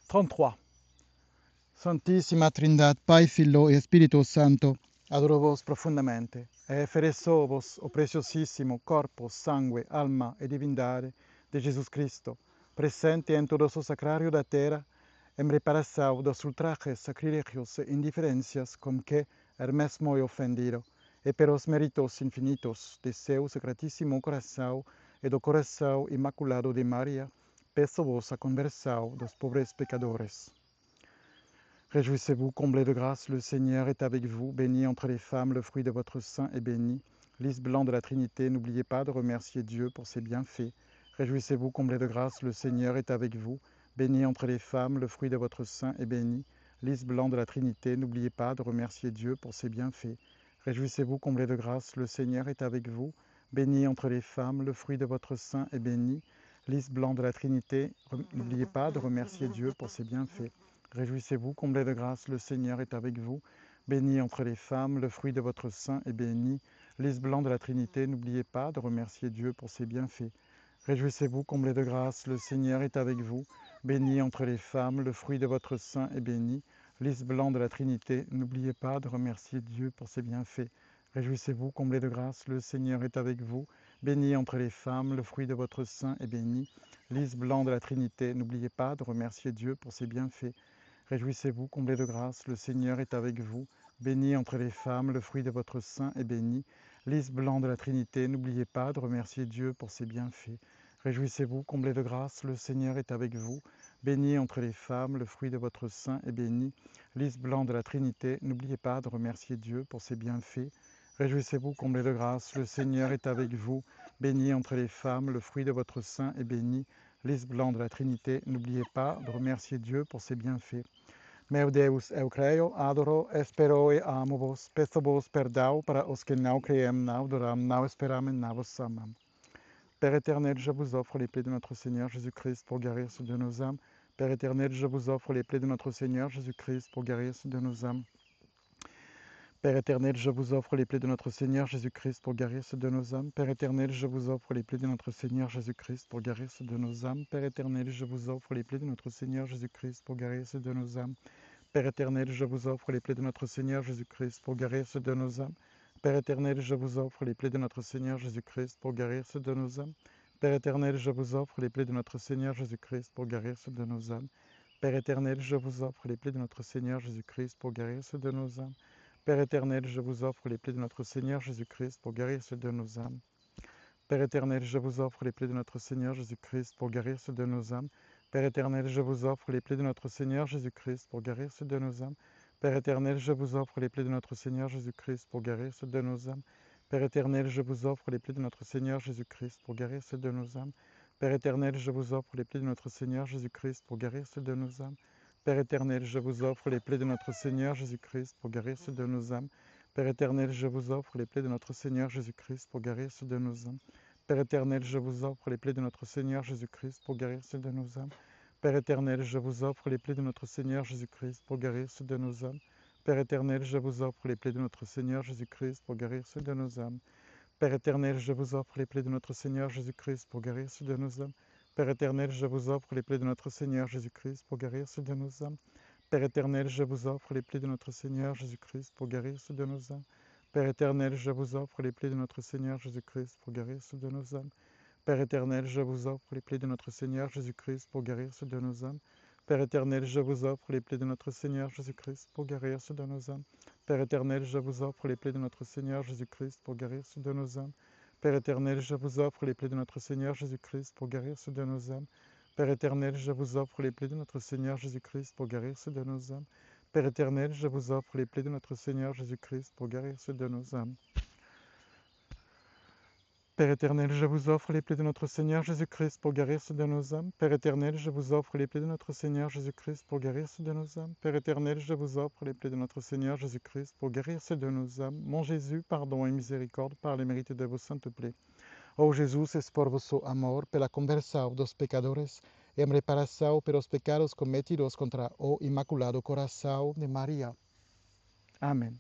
33. Santissima Trindad, Pai, Filho y Espíritu Santo, adoro vos profundamente, e ofereço vos o preciosíssimo corpo, sangue, alma e divindade de Jesus Cristo, presente em todo o sacrário da terra, em reparação dos ultrajes, sacrilégios e indiferencias com que er mesmo é ofendido, e pelos méritos infinitos de seu sacratíssimo coração e do coração imaculado de Maria, peço-vos a conversão dos pobres pecadores. Réjouissez-vous, comblés de grâce, le Seigneur est avec vous, bénie entre les femmes, le fruit de votre sein est béni. Lys blanc de la Trinité, n'oubliez pas de remercier Dieu pour ses bienfaits. Réjouissez-vous, comblés de grâce, le Seigneur est avec vous, bénie entre les femmes, le fruit de votre sein est béni. Lys blanc de la Trinité, n'oubliez pas de remercier Dieu pour ses bienfaits. Réjouissez-vous, comblés de grâce, le Seigneur est avec vous, bénie entre les femmes, le fruit de votre sein est béni. Lys blanc de la Trinité, n'oubliez pas de remercier Dieu pour ses bienfaits. Réjouissez-vous, comblés de grâce, le Seigneur est avec vous. Bénie entre les femmes, le fruit de votre sein est béni. Lys blanc de la Trinité, n'oubliez pas de remercier Dieu pour ses bienfaits. Réjouissez-vous, comblés de grâce, le Seigneur est avec vous. Bénie entre les femmes, le fruit de votre sein est béni. Lys blanc de la Trinité, n'oubliez pas de remercier Dieu pour ses bienfaits. Réjouissez-vous, comblés de grâce, le Seigneur est avec vous. Bénie entre les femmes, le fruit de votre sein est béni. Lys blanc de la Trinité, n'oubliez pas de remercier Dieu pour ses bienfaits. Réjouissez-vous, comblés de grâce, le Seigneur est avec vous. Bénie entre les femmes, le fruit de votre sein est béni. Lys blanc de la Trinité, n'oubliez pas de remercier Dieu pour ses bienfaits. Réjouissez-vous, comblés de grâce, le Seigneur est avec vous. Bénie entre les femmes, le fruit de votre sein est béni. Lys blanc de la Trinité, n'oubliez pas de remercier Dieu pour ses bienfaits. Réjouissez-vous, comblés de grâce, le Seigneur est avec vous. Bénie entre les femmes, le fruit de votre sein est béni. Lys blanc de la Trinité, n'oubliez pas de remercier Dieu pour ses bienfaits. Meu Deus, eu creio, adoro, espero e amo vos. Peço vos perdão para os que não creem, não adoram, não esperam e não vos amam. Père éternel, je vous offre les plaies de notre Seigneur Jésus-Christ pour guérir ceux de nos âmes. Père éternel, je vous offre les plaies de notre Seigneur Jésus-Christ pour guérir ceux de nos âmes. Père éternel, je vous offre les plaies de notre Seigneur Jésus-Christ pour guérir ceux de nos âmes. Père éternel, je vous offre les plaies de notre Seigneur Jésus-Christ pour guérir ceux de nos âmes. Père éternel, je vous offre les plaies de notre Seigneur Jésus-Christ pour guérir ceux de nos âmes. Père éternel, je vous offre les plaies de notre Seigneur Jésus-Christ pour guérir ceux de nos âmes. Père éternel, je vous offre les plaies de notre Seigneur Jésus-Christ pour guérir ceux de nos âmes. Père éternel, je vous offre les plaies de notre Seigneur Jésus-Christ pour guérir ceux de nos âmes. Père éternel, je vous offre les plaies de notre Seigneur Jésus-Christ pour guérir ceux de nos âmes. Père éternel, je vous offre les plaies de notre Seigneur Jésus-Christ pour guérir ceux de nos âmes. Père éternel, je vous offre les plaies de notre Seigneur Jésus-Christ pour guérir ceux de nos âmes. Père éternel, je vous offre les plaies de notre Seigneur Jésus-Christ pour guérir ceux de nos âmes. Père éternel, je vous offre les plaies de notre Seigneur Jésus-Christ pour guérir ceux de nos âmes. Père éternel, je vous offre les plaies de notre Seigneur Jésus-Christ pour guérir ceux de nos âmes. Père éternel, je vous offre les plaies de notre Seigneur Jésus-Christ pour guérir ceux de nos âmes. Père éternel, je vous offre les plaies de notre Seigneur Jésus-Christ pour guérir ceux de nos âmes. Père éternel, je vous offre les plaies de notre Seigneur Jésus-Christ pour guérir ceux de nos âmes. Père éternel, je vous offre les plaies de notre Seigneur Jésus-Christ pour guérir ceux de nos âmes. Père éternel, je vous offre les plaies de notre Seigneur Jésus-Christ pour guérir ceux de nos âmes. Père éternel, je vous offre les plaies de notre Seigneur Jésus-Christ pour guérir ceux de nos âmes. Père éternel, je vous offre les plaies de notre Seigneur Jésus-Christ pour guérir ceux de nos âmes. Père éternel, je vous offre les plaies de notre Seigneur Jésus-Christ pour guérir ceux de nos âmes. Père éternel, je vous offre les plaies de notre Seigneur Jésus-Christ pour guérir ceux de nos âmes. Père éternel, je vous offre les plaies de notre Seigneur Jésus-Christ pour guérir ceux de nos âmes. Père éternel, je vous offre les plaies de notre Seigneur Jésus-Christ pour guérir ceux de nos âmes. Père éternel, je vous offre les plaies de notre Seigneur Jésus-Christ pour guérir ceux de nos âmes. Père éternel, je vous offre les plaies de notre Seigneur Jésus-Christ pour guérir ceux de nos âmes. Père éternel, je vous offre les plaies de notre Seigneur Jésus-Christ pour guérir ceux de nos âmes. Père éternel, je vous offre les plaies de notre Seigneur Jésus-Christ pour guérir ceux de nos âmes. Père éternel, je vous offre les plaies de notre Seigneur Jésus-Christ pour guérir ceux de nos âmes. Père éternel, je vous offre les plaies de notre Seigneur Jésus-Christ pour guérir ceux de nos âmes. Père éternel, je vous offre les plaies de notre Seigneur Jésus-Christ pour guérir ceux de nos âmes. Père éternel, je vous offre les plaies de notre Seigneur Jésus-Christ pour guérir ceux de nos âmes. Mon Jésus, pardon et miséricorde par les mérites de vos saintes plaies. Ó Jesus, es por vosso amor, pela conversão dos pecadores, e em reparação pelos pecados cometidos contra o Imaculado Coração de Maria. Amém.